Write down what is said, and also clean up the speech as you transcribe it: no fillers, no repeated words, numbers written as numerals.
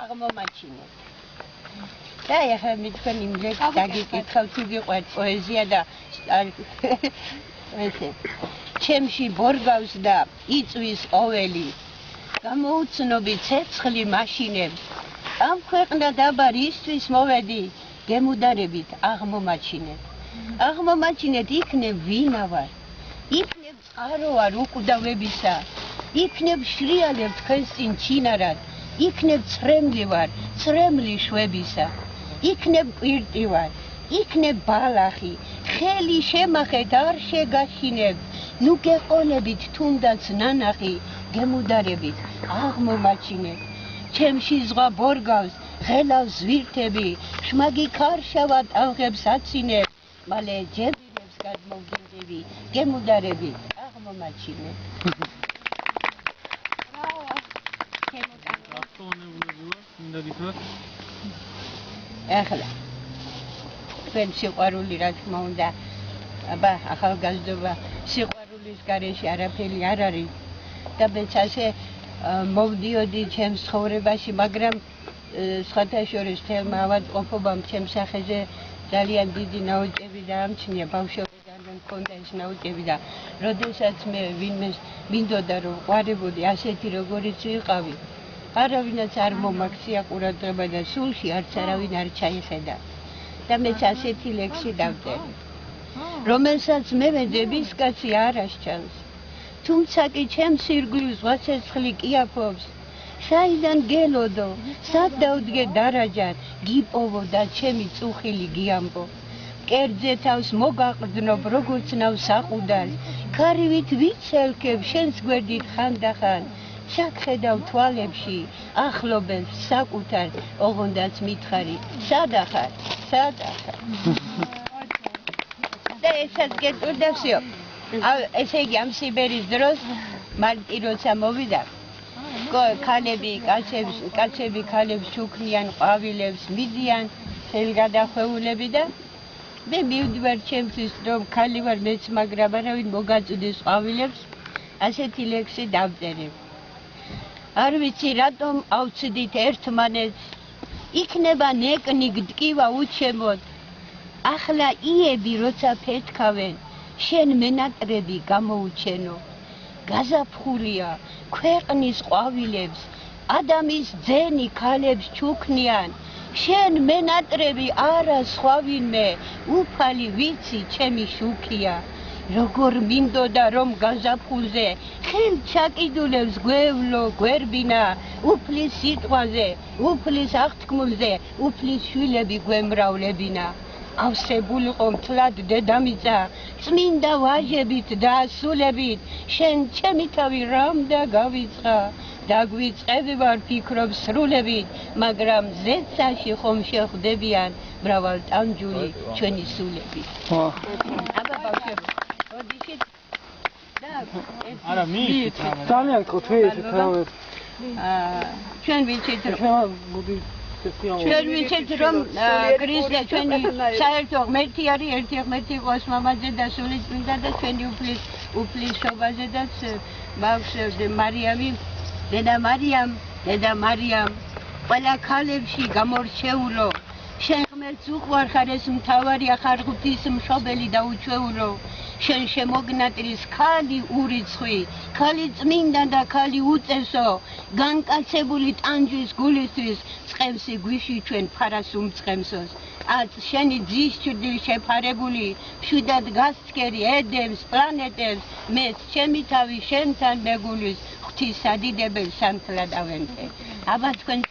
აღმომაჩინეთ. და ეხლა მე თქვენ იმ ლექსს დაგიკითხავ თუ გიყვართ პოეზია და ესე ჩემში ბორგავს და იწვის ყოველი გამოუცნობი ცეცხლი მაშინებს ამ ქვეყნა დაბარ ისთვის მოვედი გემუდარებით აღმომაჩინეთ იქნებ ვინა ვარ იქნებ წყარო ვარ უკვდავებისა იქნებ შრიალებ თქვენს წინ ჩინარად იქნებ ცრემლი ვარ ცრემლი შვებისა იქნებ კვირტი ვარ იქნებ ბალახი ხელი შემახეთ არ შეგაშინებ ნუ გეყოლებით თუნდაც ნანახი გემუდარებით აღმომაჩინეთ ჩემში ზღვა ბორგავს ღელავს ზვირთები შმაგი ქარშავა ტალღებს აცინებ მალე ჯებირებს გადმოვგინდები გემუდარებით აღმომაჩინეთ ეხლა თქვენ სიყვარული რა თქმა უნდა აბა ახალგაზრდობა სიყვარულის გარეშე არაფერი არ არის და მეც ასე მოვდიოდი ჩემს ცხოვრებაში მაგრამ სხვათა შორის თელმა ავადმყოფობამ ჩემს სახეზე ძალიან დიდი ნაოჭები დაამჩნია ბავშვობიდან მქონდა ეს ნაოჭები და როდესაც მე ვინმეს მინდოდა რომ ყვარებოდი ასეთი როგორიც ვიყავი არავინაც არ მომაქცია ყურადღება და სულში არც არავინ არ ჩაიხედა და მეც ასეთი ლექსი დავწერე რომელსაც მე დებისკაცი არ ასჩანს თუმცა კი ჩემს ირგვლივ ზღვაცეცხლი კიაფობს საიდან გელოდო სად დავდგე დარაჯად გიპოვო და ჩემი წუხილი გიამბო კერძე თავს მოგაყრდნობ როგორც ნავს საყუდარს ქარივით ვიცელქებ შენს გვერდით ხანდახან ჩაგხედავ თვალებში ახლობებს საკუთარ ოღონდაც მითხარი სადახარ და ესაც გეტყოდა всё ესე იგი ამ სიბერის დროს მარტი როცა მოვიდა ქალები კაცები ქალებს ჩუქნიან ყვავილებს მიდიან ხელგადახვეულები და მე მივდივარ ჩემთვის რომ ქალი ვარ მეც მაგრამ არავინ მოგაწუდეს ყვავილებს ასეთი ლექსი დავწერე არ ვიცი რატომ ავწდით ერთმანეთს იქნება ნეკნიგ დკივა უჩემოთ ახლა იები როცა ფეთქავენ შენ მენატრები გამოუჩენო გაზაფხულია ქვეყნის ყვავილებს ადამის ძენი ქალებს ჩუქნიან შენ მენატრები არა სხვა ვინმე უფალი ვიცი ჩემი შუქია როგორ მინდოდა რომ გაზაფხულზე ხელ ჩაკიდულებს გვევლო გვერბინა უფლის სიტყვაზე უფლის აღთქმულზე უფლის შვილები გვემრავლებინა ავსებულიყო მთლად დედამიწა წმინდა ვაჟებით და ასულებით შენ ჩემი თავი რამ და გავიწყა დაგვიწყები ვარ ფიქრობ სრულებით მაგრამ ზეცაში ხომ შეხვდებიან მრავალტანჯული ჩვენი სულები აბა ბავშვებო ოდიშით და არა მით ძალიან გთხოვთ ჩვენ ვიცით ჩვენ ვიცით რომ ქრისტე ჩვენი საერთო ღმერთი არის ერთი ღმერთი ყოს მამაზე და სული წმინდა და ჩვენი უფლისობაზედაც ბავშვ მარიამი დედა მარიამ ყველა ქალებში გამორჩეულო შენ ღმერთს უყვარხარ ეს მთავარია ხარ ღვთის მშობელი და უჩვეულო შენ შემოგნატრის ქალი ურიცხვი ქალი წმინდა და ქალი უწესო განკაცებული ტანჯვის გულისთვის წყემსი გვიში ჩვენ ფარას უმწყემსოს ათ შენი ძის ჭრილი შეფარებული მშვიდად გასცქერი ედემს პლანეტებს მეც ჩემი თავი შენთან მეგულის ღვთის სადიდებელ სანთლად ავენთე აბა თქვენ